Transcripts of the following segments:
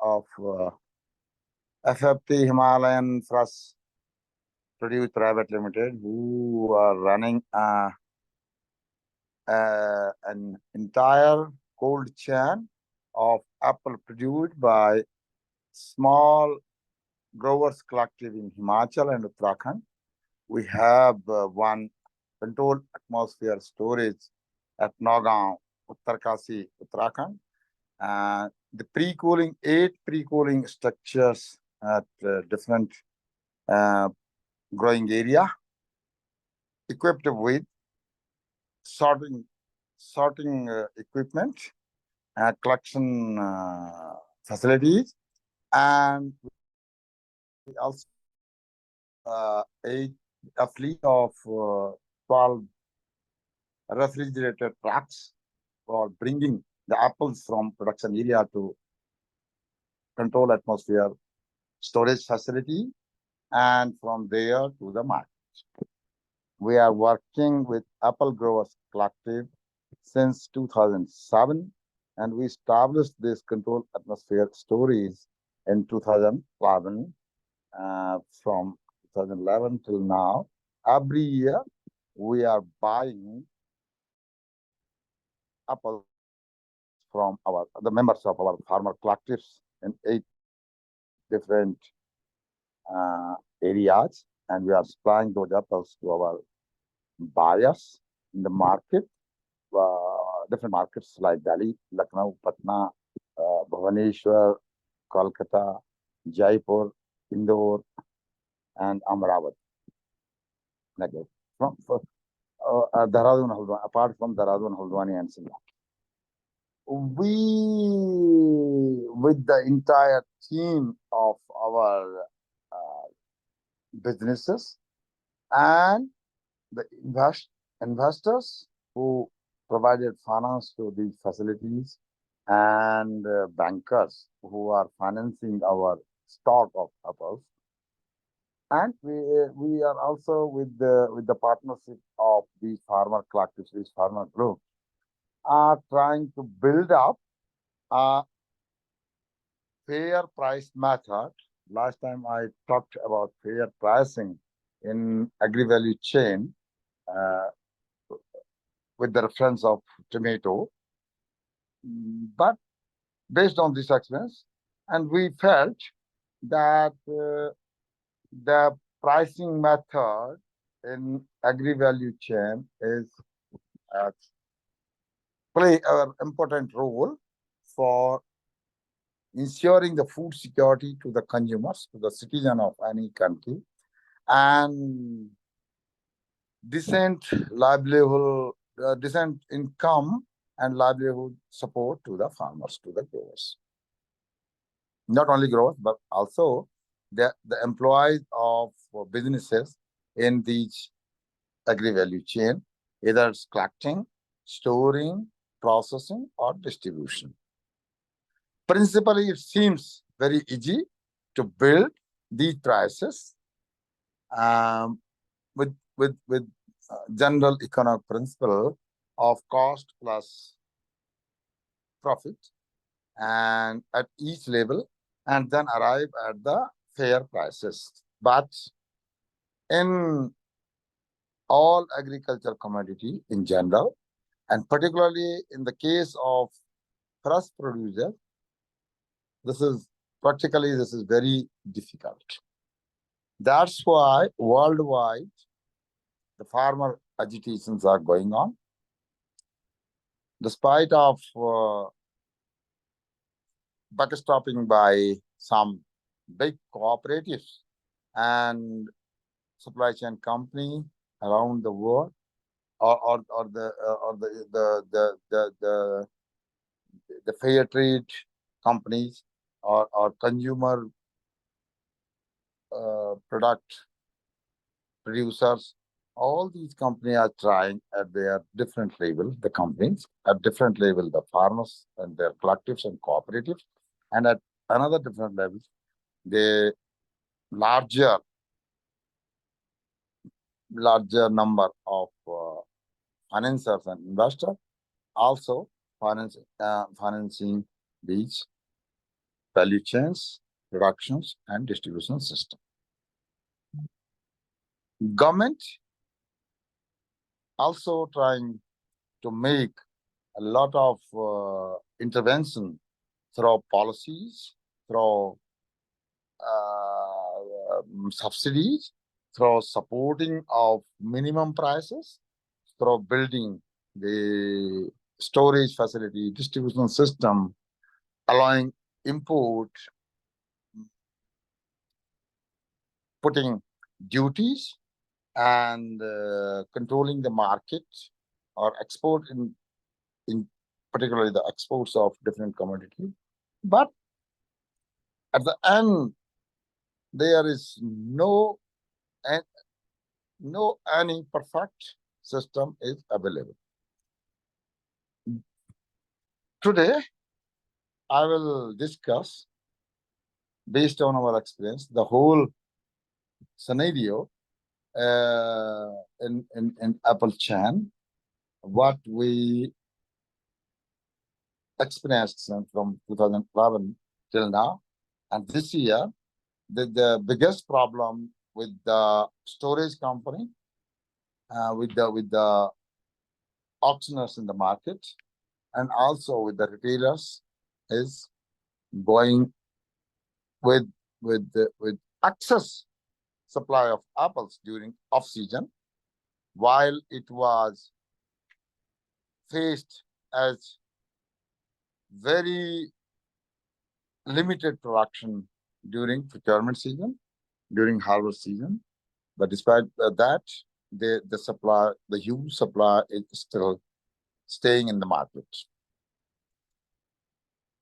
of FFT Himalayan Thrust Produce Private Limited, who are running an entire cold chain of apple produced by small growers collective in Himachal and Uttarakhand. We have one controlled atmosphere storage at Nagaon, Uttarkasi, Uttarakhand. The pre-cooling, 8 pre-cooling structures at different growing area, equipped with sorting equipment, collection facilities, and we also a fleet of 12 refrigerated trucks for bringing the apples from production area to control atmosphere storage facility and from there to the market. We are working with Apple Growers Collective since 2007, and we established this controlled atmosphere storage in 2011. From 2011 till now, every year we are buying apples from the members of our farmer collectives in 8 different areas, and we are supplying those apples to our buyers in the market, different markets like Delhi, Lucknow, Patna, Bhubaneswar, Kolkata, Jaipur, Indore, and Amravati. From Dehradun, Haldwani, apart from Dehradun, Haldwani, and Simla. We, with the entire team of our businesses and the investors who provided finance to these facilities, and bankers who are financing our stock of apples, and we are also with the partnership of these farmer collectives, these farmer groups, are trying to build up a fair price method. Last time I talked about fair pricing in agri-value chain with the reference of tomato. But based on this experience, and we felt that the pricing method in agri-value chain is play an important role for ensuring the food security to the consumers, to the citizen of any country, and decent livelihood, decent income and livelihood support to the farmers, to the growers. Not only growers, but also the employees of businesses in these agri-value chain, either it's collecting, storing, processing, or distribution. Principally, it seems very easy to build these prices with general economic principle of cost plus profit, and at each level, and then arrive at the fair prices. But in all agricultural commodity in general, and particularly in the case of thrust producers, this is very difficult. That's why worldwide the farmer agitations are going on. Despite of backstopping by some big cooperatives and supply chain company around the world, or the fair trade companies, or consumer product producers, all these companies are trying at their different level, the companies at different level, the farmers and their collectives and cooperatives, and at another different levels, the larger number of financiers and investors also financing these value chains, productions, and distribution system. Government also trying to make a lot of intervention through policies, through subsidies, through supporting of minimum prices, through building the storage facility, distribution system, allowing import, putting duties, and controlling the market or export in particularly the exports of different commodities. But at the end, there is no any perfect system is available. Today, I will discuss, based on our experience, the whole scenario in apple chain, what we experienced from 2011 till now. And this year, the biggest problem with the storage company, with the auctioneers in the market, and also with the retailers, is going with excess supply of apples during off season, while it was faced as very limited production during procurement season, during harvest season. But despite that, the huge supply is still staying in the market.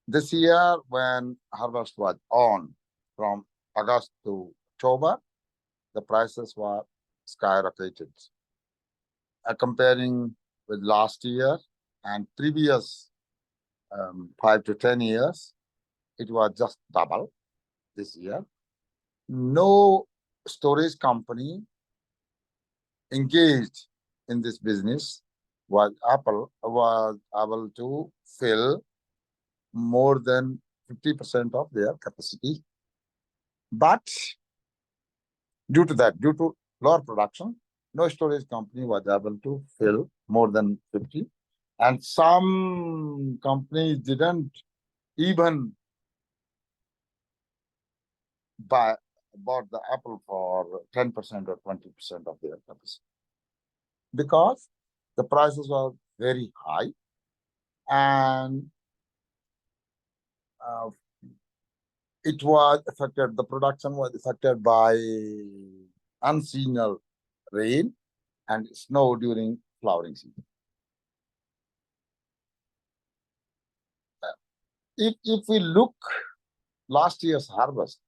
This year, when harvest was on from August to October, the prices were skyrocketed. Comparing with last year and previous 5 to 10 years, it was just double this year. No storage company engaged in this business was able to fill more than 50% of their capacity. But due to lower production, no storage company was able to fill more than 50. And some companies didn't even bought the apple for 10% or 20% of their capacity, because the prices were very high, and it was affected, the production was affected by unseasonal rain and snow during flowering season. If we look last year's harvest,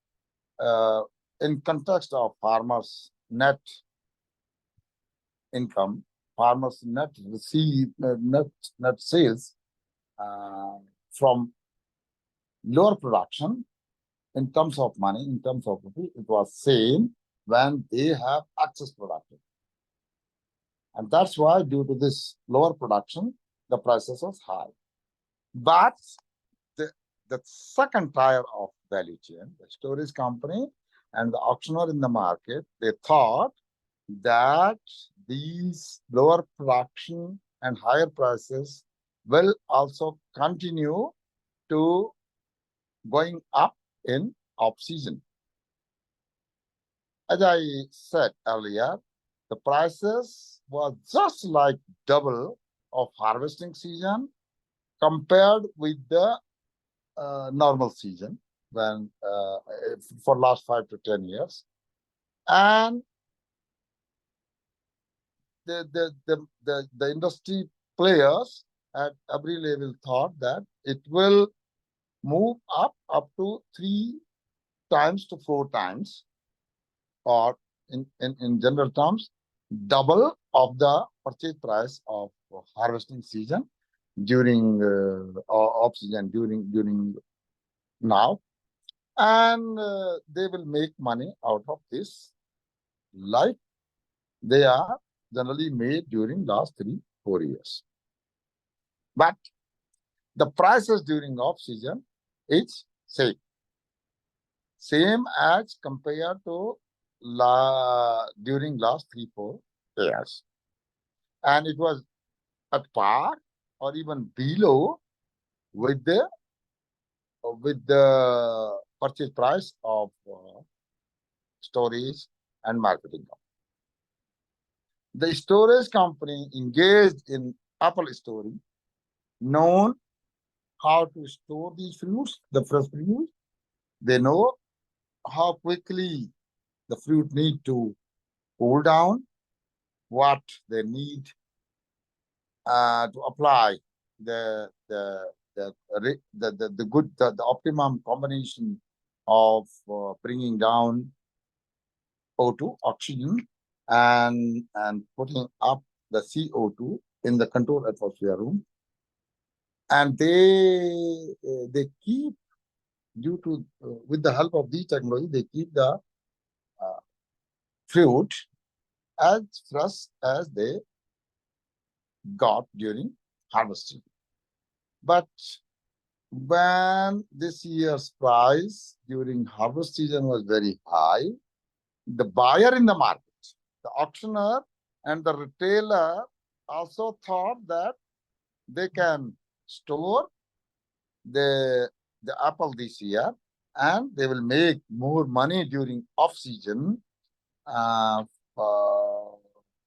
in context of farmers' net income, farmers' net sales from lower production, in terms of money, in terms of rupee, it was same when they have excess production. And that's why, due to this lower production, the prices was high. But the second tier of value chain, the storage company and the auctioneer in the market, they thought that these lower production and higher prices will also continue to going up in off-season. As I said earlier, the prices were just like double of harvesting season compared with the normal season when for last 5 to 10 years. And the industry players at every level thought that it will move up to 3 times to 4 times, or in general terms, double of the purchase price of harvesting season during off season, during now, and they will make money out of this, like they are generally made during last 3-4 years. But the prices during off season, it's same. same as compared to during last 3-4 years, and it was at par or even below with the purchase price of storage and marketing. The storage company engaged in apple storing, known how to store these fruits, the fresh fruits. They know how quickly the fruit need to cool down, what they need to apply the optimum combination of bringing down O2 oxygen and putting up the CO2 in the controlled atmosphere room, and they keep, due to with the help of these technology, they keep the fruit as fresh as they got during harvesting. But when this year's price during harvest season was very high, the buyer in the market, the auctioneer and the retailer also thought that they can store the apple this year and they will make more money during off season uh,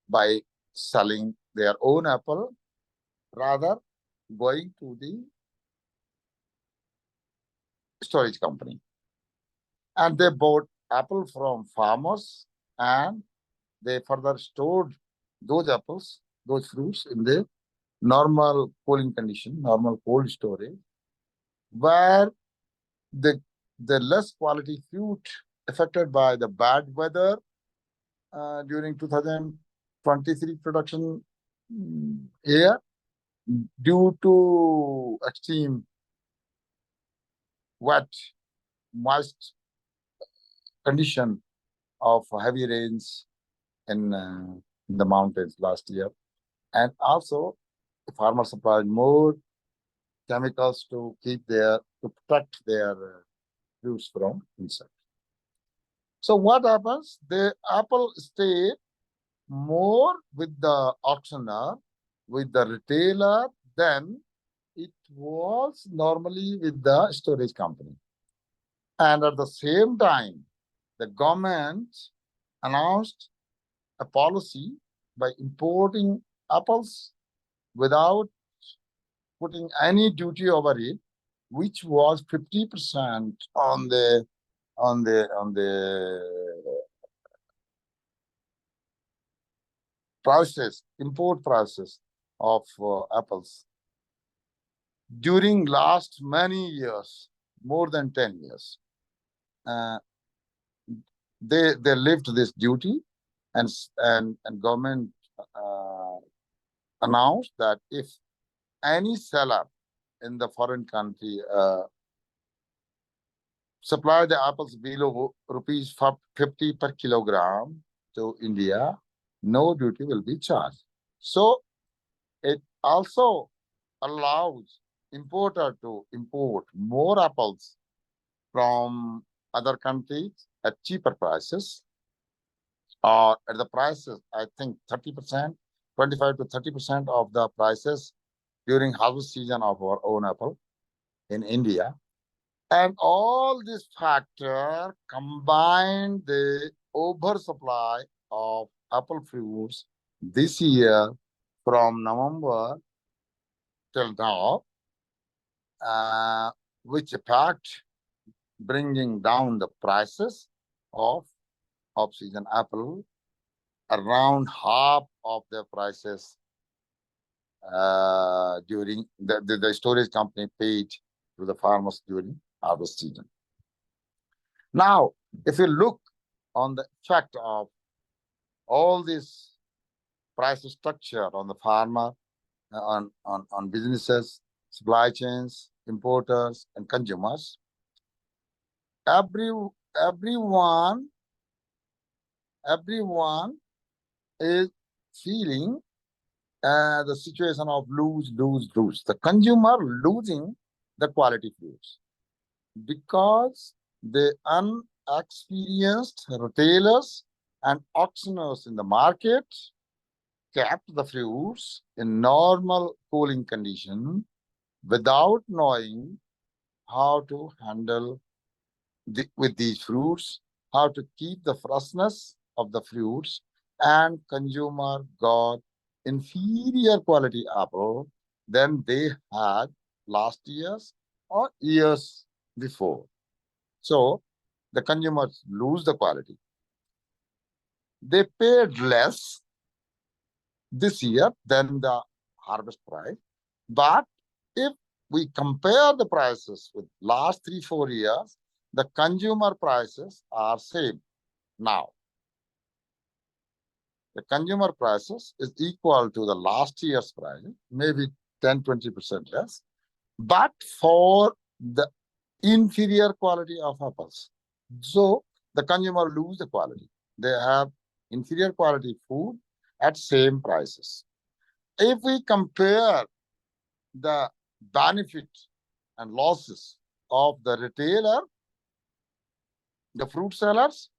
by selling their own apple rather going to the storage company. And they bought apple from farmers and they further stored those apples, those fruits in the normal cooling condition, normal cold storage, where the less quality fruit affected by the bad weather during 2023 production year due to extreme wet, moist condition of heavy rains in the mountains last year. And also, the farmers supplied more chemicals to protect their fruits from insects. So what happens? The apple stay more with the auctioneer, with the retailer, than it was normally with the storage company. And at the same time, the government announced a policy by importing apples without putting any duty over it, which was 50% on the prices, import prices of apples during last many years, more than 10 years. They lived this duty, and government announced that if any seller in the foreign country supply the apples below rupees 50 per kilogram to India, no duty will be charged. So it also allows importer to import more apples from other countries at cheaper prices, or at the prices, I think 30%, 25 to 30% of the prices during harvest season of our own apple in India. And all this factor combined the oversupply of apple fruits this year from November till now, which impact bringing down the prices of off-season apple around half of the prices during the storage company paid to the farmers during harvest season. Now, if you look on the effect of all this price structure on the farmer, on businesses, supply chains, importers, and consumers, everyone is feeling the situation of lose. The consumer losing the quality fruits because The unexperienced retailers and auctioneers in the market kept the fruits in normal cooling condition without knowing how to handle with these fruits, how to keep the freshness of the fruits, and consumer got inferior quality apple than they had last year's or years before. So the consumers lose the quality. They paid less this year than the harvest price. But if we compare the prices with last 3-4 years, the consumer prices are same now. The consumer prices is equal to the last year's price, maybe 10-20% less. But for the inferior quality of apples, so the consumer lose the quality. They have inferior quality food at same prices. If we compare the benefit and losses of the retailer, the fruit sellers,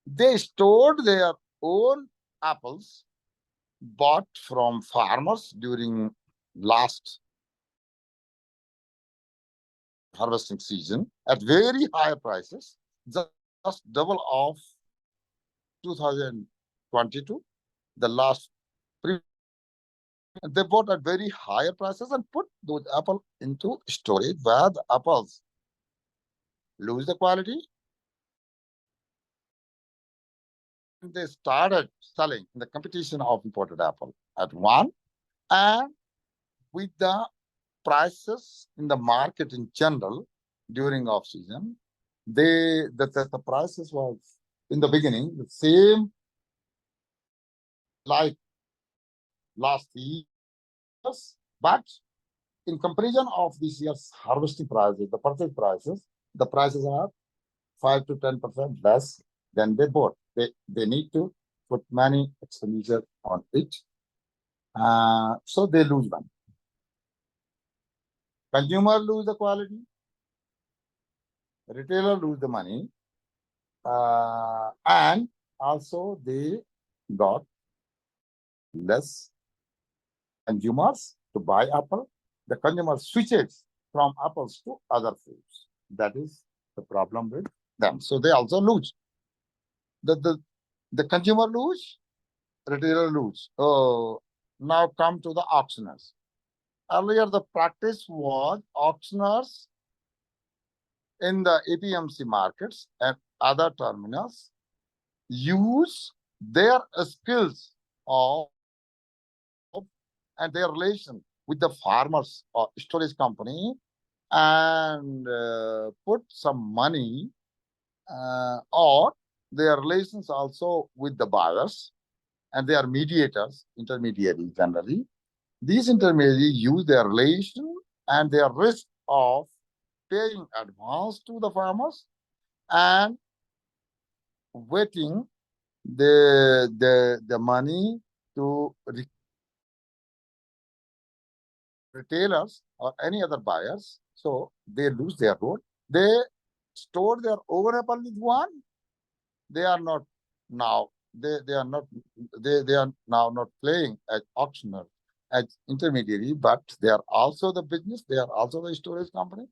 they stored their own apples bought from farmers during last harvesting season at very high prices, just double of 2022, the last pre. They bought at very higher prices and put those apples into storage where the apples lose the quality. They started selling in the competition of imported apple at one, and with the prices in the market in general during off season, the prices was in the beginning the same like last years, but in comparison of this year's harvesting prices, the purchase prices, the prices are 5 to 10% less than they bought. They need to put money expenditure on it, so they lose money. Consumer lose the quality, retailer lose the money, and also they got less consumers to buy apple. The consumer switches from apples to other fruits. That is the problem with them. So they also lose. The consumer lose, retailer lose. Now come to the auctioneers. Earlier, the practice was auctioneers in the APMC markets and other terminals use their skills of and their relation with the farmers or storage company and put some money or their relations also with the buyers, and they are mediators, intermediaries generally. These intermediaries use their relation and their risk of paying advance to the farmers and waiting the money to retailers or any other buyers. So they lose their road. They store their own apple with one. They are not now. They are not. They are now not playing as auctioneer, as intermediary, but they are also the business. They are also the storage company,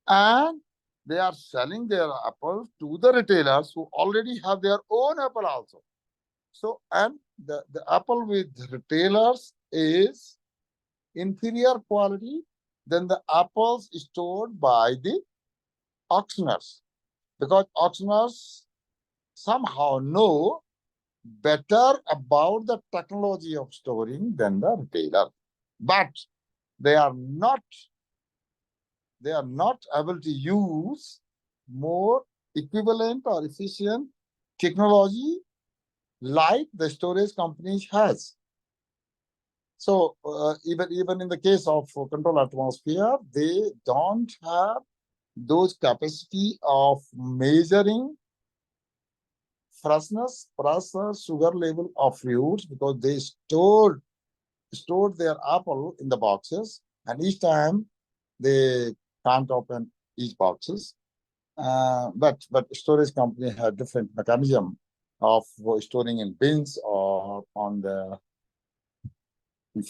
and they are selling their apples to the retailers who already have their own apple also. So, and the apple with retailers is inferior quality than the apples stored by the auctioneers, because auctioneers somehow know better about the technology of storing than the retailer, but they are not able to use more equivalent or efficient technology like the storage companies has. So even in the case of control atmosphere, they don't have those capacity of measuring freshness, sugar level of fruits, because they stored their apple in the boxes, and each time they can't open each boxes. But storage company have different mechanism of storing in bins or on the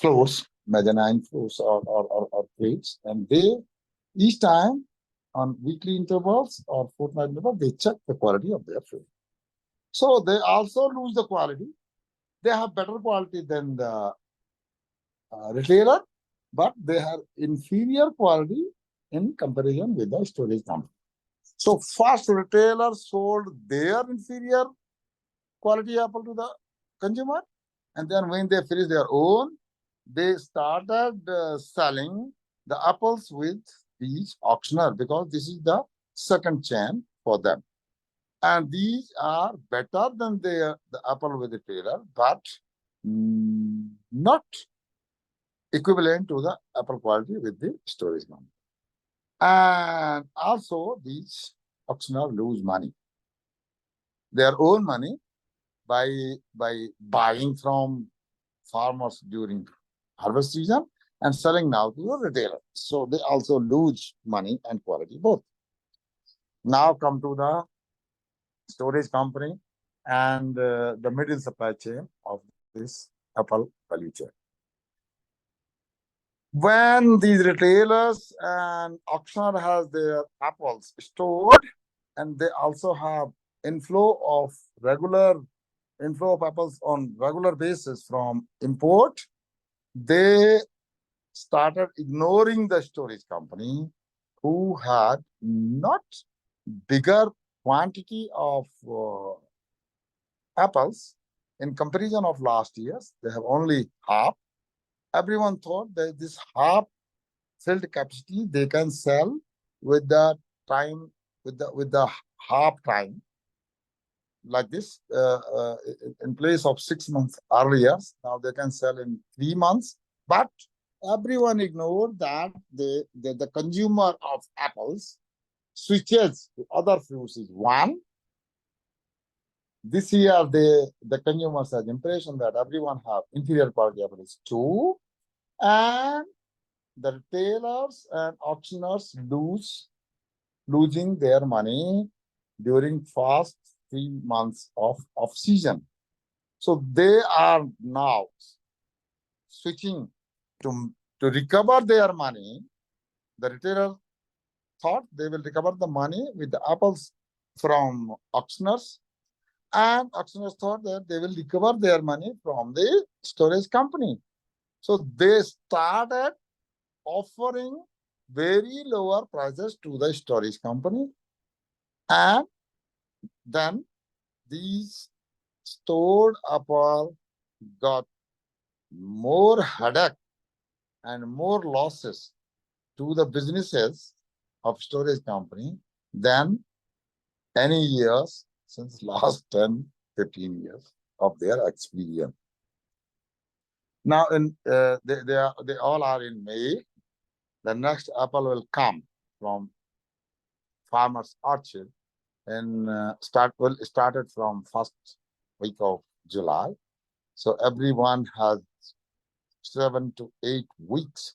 floors, mezzanine floors or crates, and they each time on weekly intervals or fortnightly intervals they check the quality of their food. So they also lose the quality. They have better quality than the retailer, but they have inferior quality in comparison with the storage company. So first retailer sold their inferior quality apple to the consumer, and then when they finished their own, they started selling the apples with these auctioneer because this is the second chain for them. And these are better than the apple with the retailer, but not equivalent to the apple quality with the storage company. And also, these auctioneers lose money, their own money, by buying from farmers during harvest season and selling now to the retailer. So they also lose money and quality both. Now come to the storage company and the middle supply chain of this apple value chain. When these retailers and auctioneer has their apples stored, and they also have regular inflow of apples on regular basis from import, they started ignoring the storage company who had not bigger quantity of apples in comparison of last year's. They have only half. Everyone thought that this half filled capacity they can sell with the time, with the half time, like this, in place of 6 months earlier. Now they can sell in 3 months, but everyone ignored that the consumer of apples switches to other fruits is one. This year, the consumers has impression that everyone have inferior quality apples two, and the retailers and auctioneers losing their money during first 3 months of season. So they are now switching to recover their money. The retailer thought they will recover the money with the apples from auctioneers, and auctioneers thought that they will recover their money from the storage company. So they started offering very lower prices to the storage company, and then these stored apple got more headache and more losses to the businesses of storage company than any years since last 10, 15 years of their experience. Now, they all are in May. The next apple will come from farmers' orchard and started from first week of July. So everyone has 7 to 8 weeks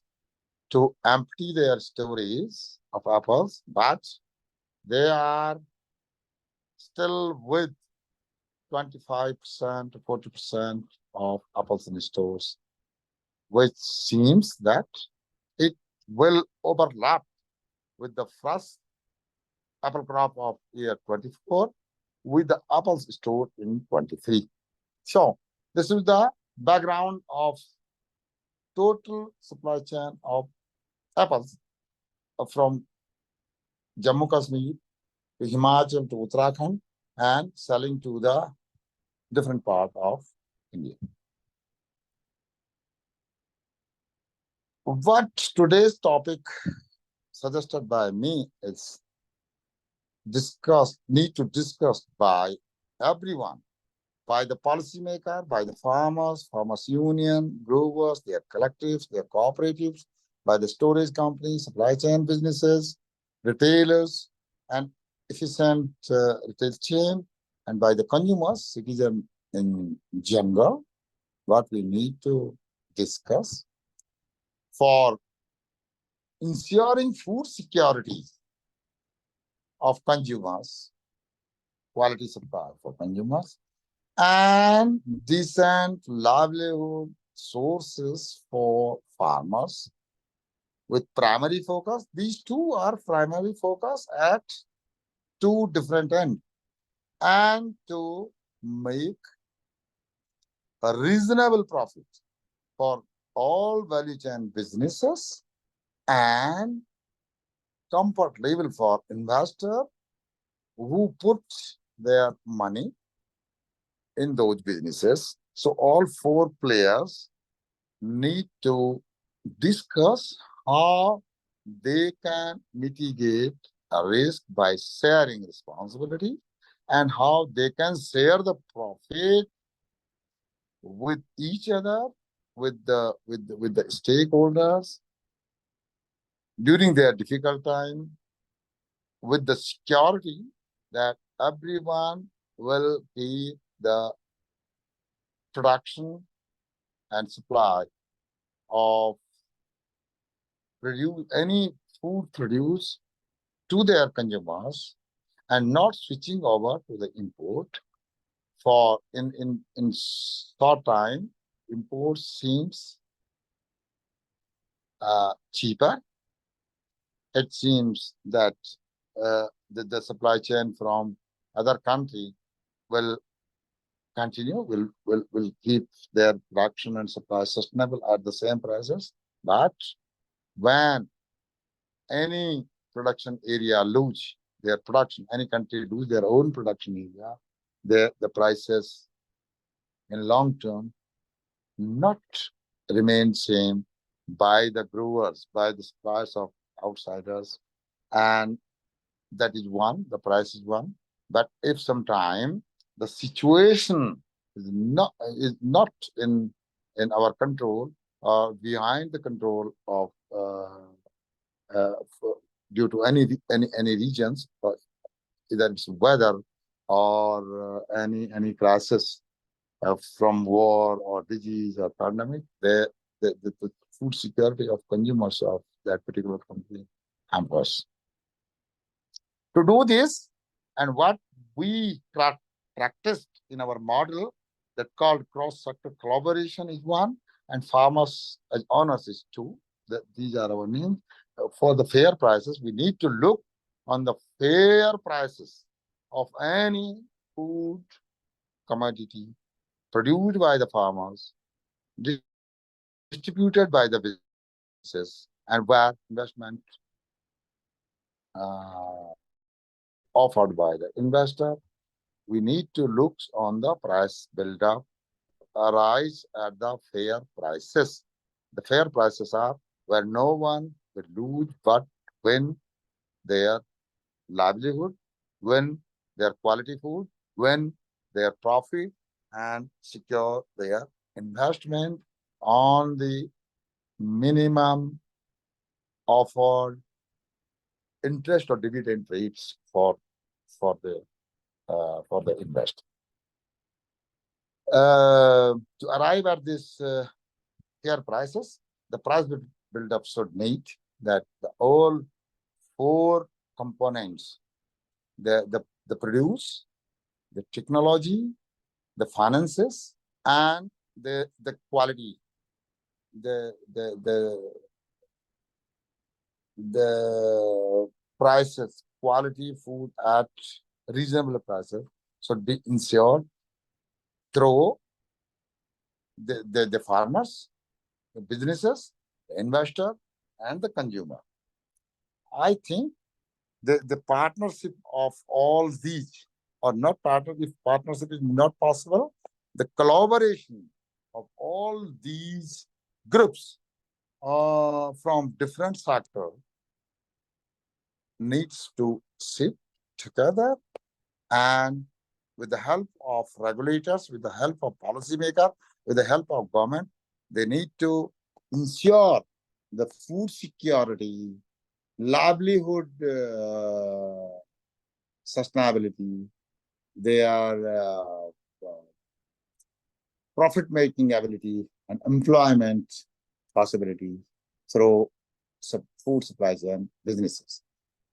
to empty their storages of apples, but they are still with 25% to 40% of apples in stores, which seems that it will overlap with the first apple crop of year 24 with the apples stored in 23. So this is the background of total supply chain of apples from Jammu Kashmir to Himachal to Uttarakhand and selling to the different part of India. What today's topic suggested by me is need to discuss by everyone, by the policymaker, by the farmers union, growers, their collectives, their cooperatives, by the storage companies, supply chain businesses, retailers, and efficient retail chain, and by the consumers, citizen in general, what we need to discuss for ensuring food security of consumers, quality supply for consumers, and decent livelihood sources for farmers with primary focus. These two are primary focus at two different ends, and to make a reasonable profit for all value chain businesses and comfort level for investor who put their money in those businesses. So all four players need to discuss how they can mitigate a risk by sharing responsibility and how they can share the profit with each other, with the stakeholders during their difficult time, with the security that everyone will be the production and supply of any food produced to their consumers and not switching over to the import. For in short time, import seems cheaper. It seems that the supply chain from other country will continue, will keep their production and supply sustainable at the same prices. But when any production area lose their production, any country lose their own production area, the prices in long term not remain same by the growers, by the suppliers of outsiders, and that is one, the price is one. But if sometime the situation is not in our control or behind the control of uh, due to any regions, either it's weather or any crisis from war or disease or pandemic, the food security of consumers of that particular country hampers. To do this, and what we practiced in our model that called cross-sector collaboration is one, and farmers as owners is two. These are our names. For the fair prices, we need to look on the fair prices of any food commodity produced by the farmers, distributed by the businesses, and where investment offered by the investor. We need to look on the price build-up arise at the fair prices. The fair prices are where no one will lose but win their livelihood, win their quality food, win their profit, and secure their investment on the minimum offered interest or dividend rates for the investor. To arrive at this fair prices, the price build-up should need that all four components: the produce, the technology, the finances, and the quality, the prices, quality food at reasonable prices should be ensured through the farmers, the businesses, the investor, and the consumer. I think the partnership of all these, or not partnership, if partnership is not possible, the collaboration of all these groups from different sectors needs to sit together, and with the help of regulators, with the help of policymakers, with the help of government, they need to ensure the food security, livelihood sustainability, their profit-making ability, and employment possibilities through food supplies and businesses.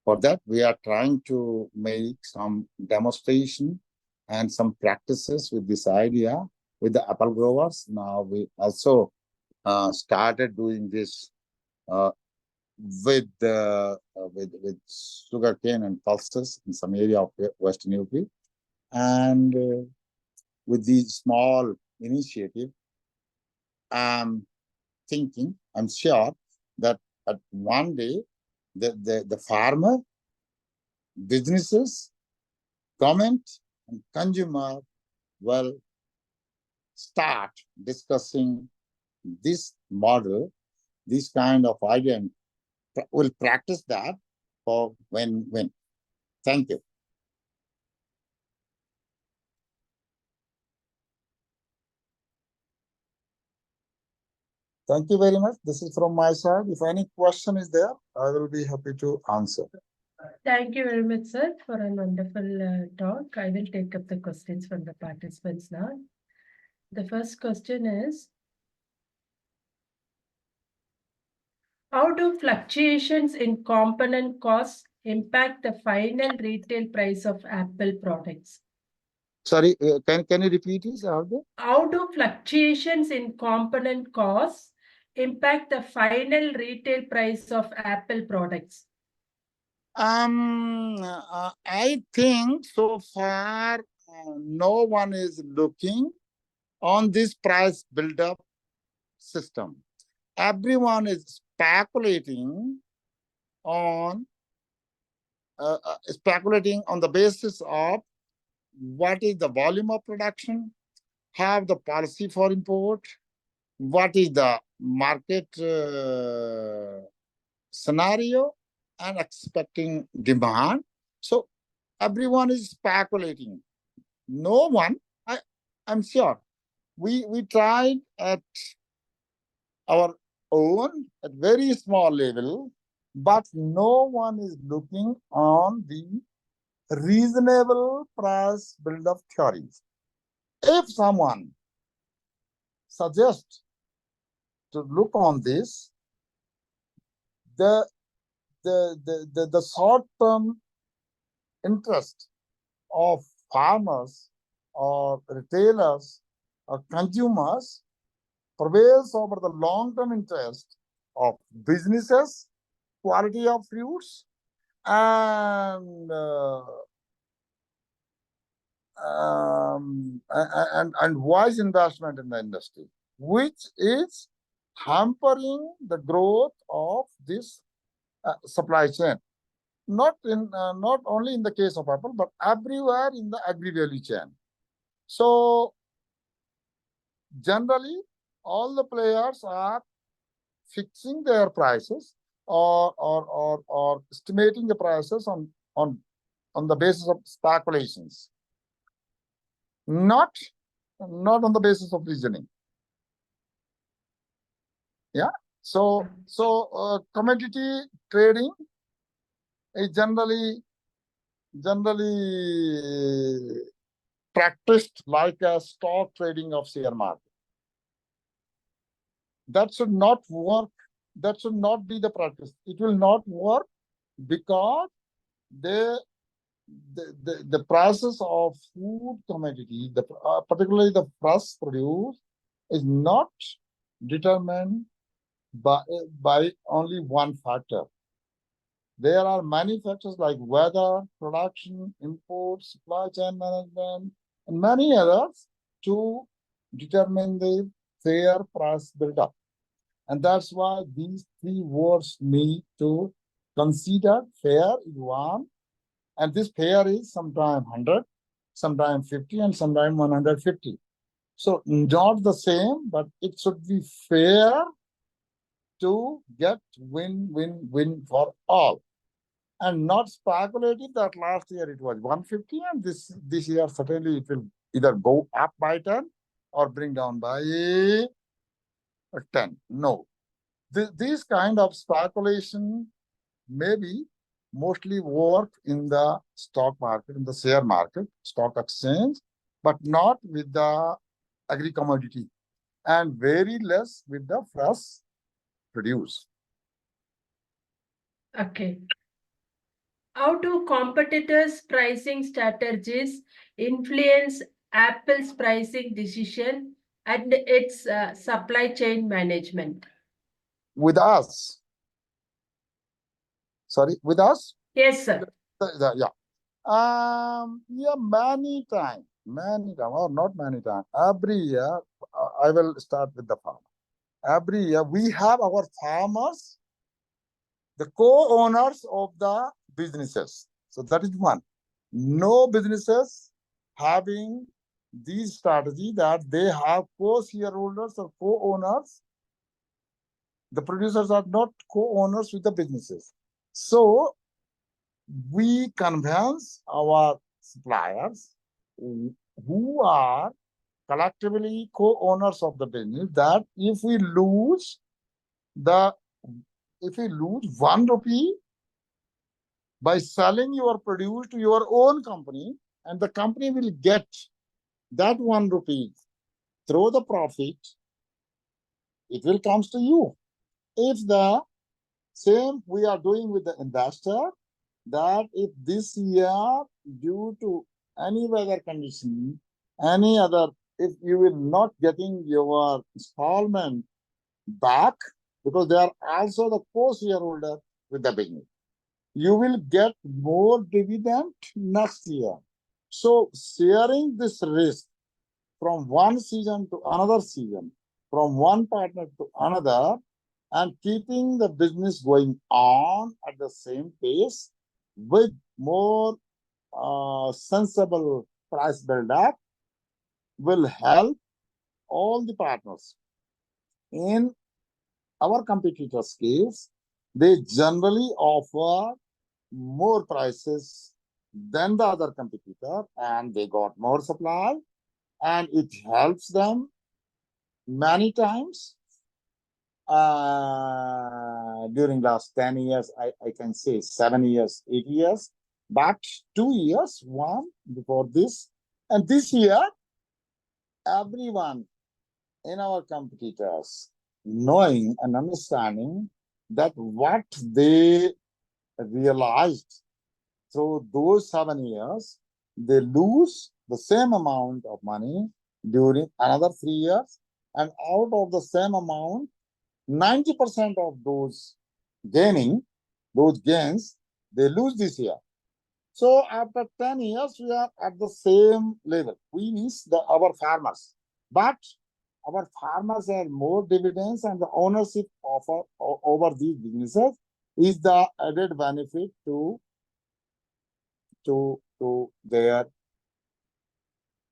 For that, we are trying to make some demonstration and some practices with this idea with the apple growers. Now we also started doing this uh, with sugarcane and pulses in some area of Western UP, and with these small initiative, I'm thinking, I'm sure that at one day the farmer, businesses, government, and consumer will start discussing this model, this kind of idea, and will practice that for when. Thank you. Thank you very much. This is from my side. If any question is there, I will be happy to answer. Thank you very much, sir, for a wonderful talk. I will take up the questions from the participants now. The first question is, how do fluctuations in component costs impact the final retail price of Apple products? Sorry, can you repeat this? How do fluctuations in component costs impact the final retail price of Apple products? I think so far no one is looking on this price build-up system. Everyone is speculating on the basis of what is the volume of production, have the policy for import, what is the market scenario, and expecting demand. So everyone is speculating. No one, I'm sure, we tried at our own at very small level, but no one is looking on the reasonable price build-up theories. If someone suggests to look on this, the short-term interest of farmers or retailers or consumers prevails over the long-term interest of businesses, quality of fruits, and wise investment in the industry, which is hampering the growth of this supply chain. Not only in the case of Apple, but everywhere in the agri-value chain. So generally, all the players are fixing their prices or estimating the prices on the basis of speculations, not on the basis of reasoning. Yeah. So commodity trading is generally practiced like a stock trading of share market. That should not work. That should not be the practice. It will not work because the prices of food commodity, particularly the fresh produce, is not determined by only one factor. There are many factors like weather, production, import, supply chain management, and many others to determine the fair price build-up. And that's why these three words need to consider. Fair is one, and this fair is sometimes 100, sometimes 50, and sometimes 150. So not the same, but it should be fair to get win for all, and not speculative that last year it was 150 and this year certainly it will either go up by 10 or bring down by 10. No, this kind of speculation maybe mostly work in the stock market, in the share market, stock exchange, but not with the agri-commodity, and very less with the fresh produce. Okay. How do competitors' pricing strategies influence Apple's pricing decision and its supply chain management? With us, sorry, with us? Yes, sir. Yeah. Yeah, many time, or not many time. Every year, I will start with the farmer. Every year, we have our farmers, the co-owners of the businesses. So that is one. No businesses having these strategy that they have co-shareholders or co-owners. The producers are not co-owners with the businesses. So we convince our suppliers who are collectively co-owners of the business that the if we lose 1 rupee by selling your produce to your own company, and the company will get that 1 rupee through the profit, it will comes to you. If the same we are doing with the investor, that if this year, due to any weather condition, any other, if you will not getting your installment back, because they are also the co-shareholder with the business, you will get more dividend next year. So sharing this risk from one season to another season, from one partner to another, and keeping the business going on at the same pace with more sensible price build-up will help all the partners. In our competitors' case, they generally offer more prices than the other competitor, and they got more supply, and it helps them many times. During last 10 years, I can say 7 years, 8 years, but 2 years, one before this, and this year, everyone in our competitors knowing and understanding that what they realized through those 7 years, they lose the same amount of money during another 3 years, and out of the same amount, 90% of those gains, they lose this year. So after 10 years, we are at the same level. We means our farmers. But our farmers have more dividends, and the ownership over these businesses is the added benefit to their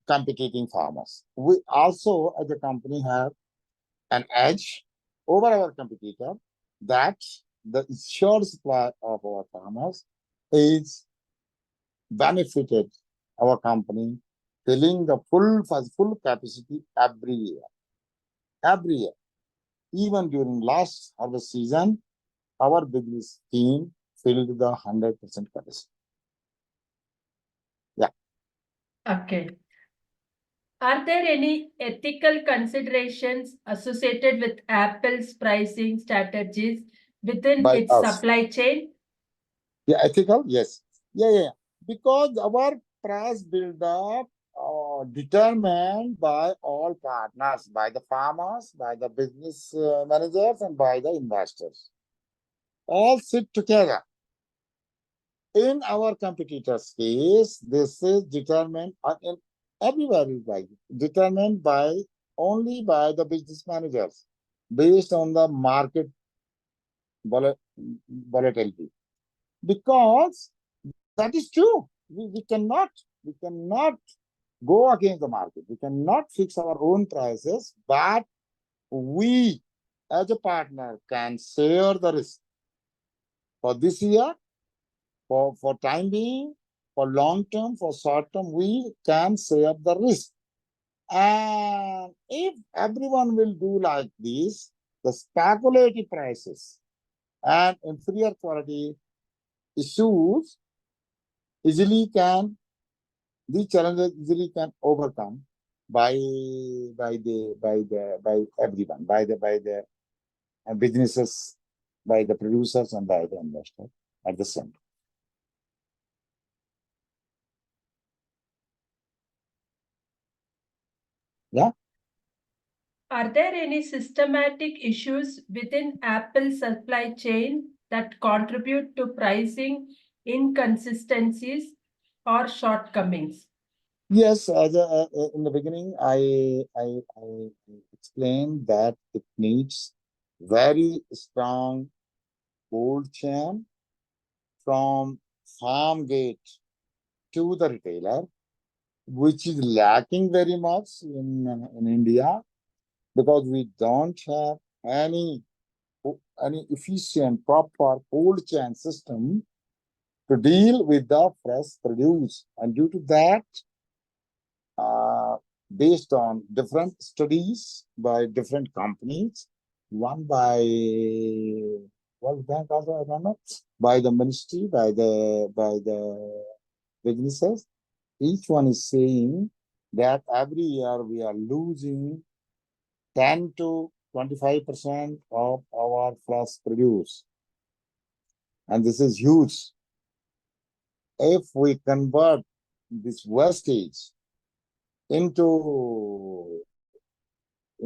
competing farmers. We also, as a company, have an edge over our competitor that the assured supply of our farmers is benefited our company filling the full capacity every year. Every year. Even during last harvest season, our business team filled the 100% capacity. Yeah. Okay. Are there any ethical considerations associated with Apple's pricing strategies within By its us. supply chain? Yeah, ethical? Yes. Yeah. Because our price build-up determined by all partners, by the farmers, by the business managers, and by the investors. All sit together. In our competitors' case, this is determined, in everywhere is like determined only by the business managers based on the market volatility. Because that is true. We cannot go against the market. We cannot fix our own prices, but we as a partner can share the risk. For this year, for time being, for long term, for short term, we can share the risk. And if everyone will do like this, the speculative prices and inferior quality issues these challenges easily can overcome by everyone, by the businesses, by the producers, and by the investors at the same time. Yeah. Are there any systematic issues within Apple's supply chain that contribute to pricing inconsistencies or shortcomings? Yes, in the beginning, I explained that it needs very strong cold chain from farm gate to the retailer, which is lacking very much in India because we don't have any any efficient, proper cold chain system to deal with the fresh produce. And due to that, uh, based on different studies by different companies, one by World Bank also, I don't know, by the ministry, by the businesses, each one is saying that every year we are losing 10 to 25% of our fresh produce. And this is huge. If we convert this wastage into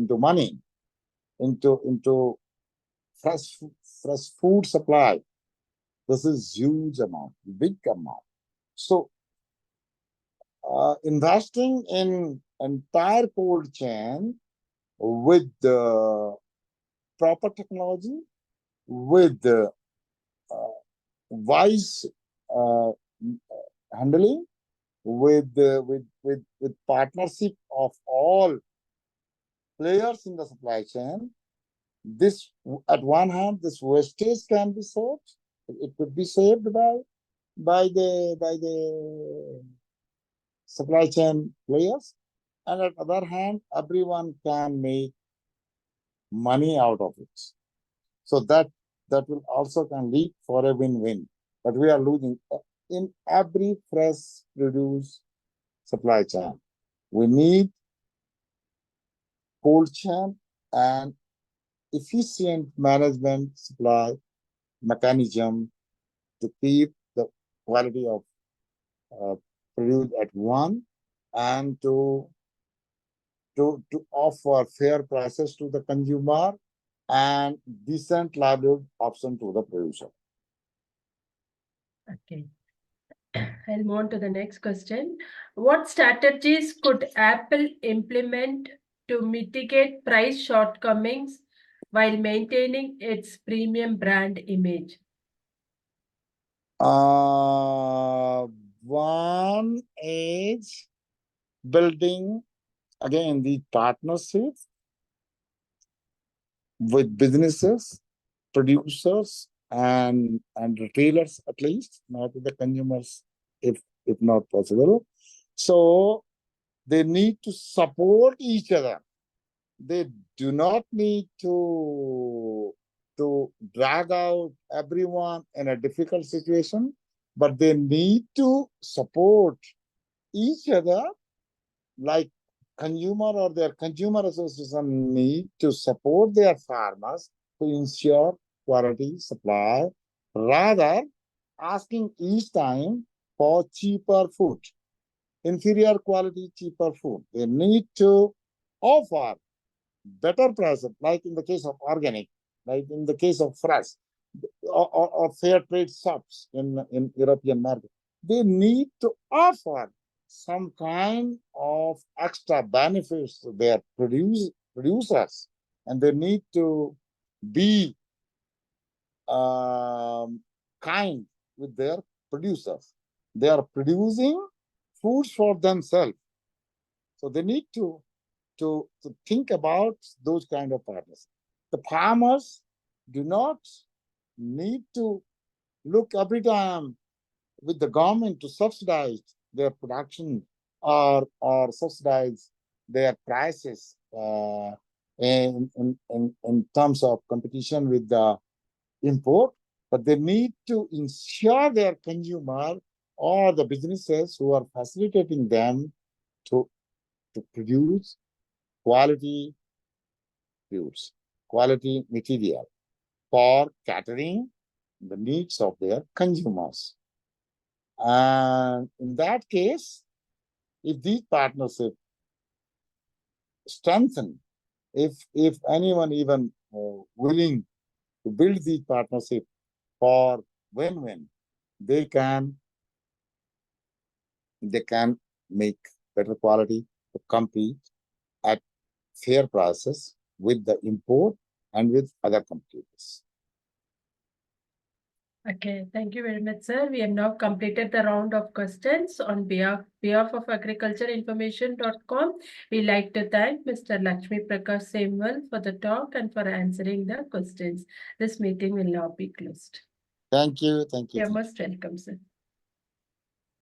money, into fresh fresh food supply, this is huge amount, big amount. So investing in entire cold chain with the proper technology, with the wise uh, handling, with partnership of all players in the supply chain. This, at one hand, this wastage can be saved. It could be saved by the supply chain players, and at other hand, everyone can make money out of it. So that will also can lead for a win-win. But we are losing in every fresh produce supply chain. We need cold chain and efficient management supply mechanism to keep the quality of uh, produce at one, and to offer fair prices to the consumer and decent livelihood option to the producer. Okay. I'll move on to the next question. What strategies could Apple implement to mitigate price shortcomings while maintaining its premium brand image? One is building again the partnerships with businesses, producers, and retailers, at least not with the consumers, if not possible. So they need to support each other. They do not need to drag out everyone in a difficult situation, but they need to support each other, like consumer or their consumer association need to support their farmers to ensure quality supply, rather asking each time for cheaper food, inferior quality, cheaper food. They need to offer better prices, like in the case of organic, like in the case of fresh, or fair trade shops in European market. They need to offer some kind of extra benefits to their producers, and they need to be kind with their producers. They are producing foods for themselves, so they need to think about those kind of partners. The farmers do not need to look every time with the government to subsidize their production, or subsidize their prices in terms of competition with the import, but they need to ensure their consumer or the businesses who are facilitating them to, to produce quality goods, quality material for catering the needs of their consumers. And in that case, if these partnerships strengthen. If anyone even willing to build the partnership for win-win, they can they can make better quality to compete at fair prices with the import and with other competitors. Okay, thank you very much, sir. We have now completed the round of questions on behalf of agricultureinformation.com. We like to thank Mr. Laxmi Prakash Semwal for the talk and for answering the questions. This meeting will now be closed. Thank you. Thank you. You're Thank you. most welcome, sir.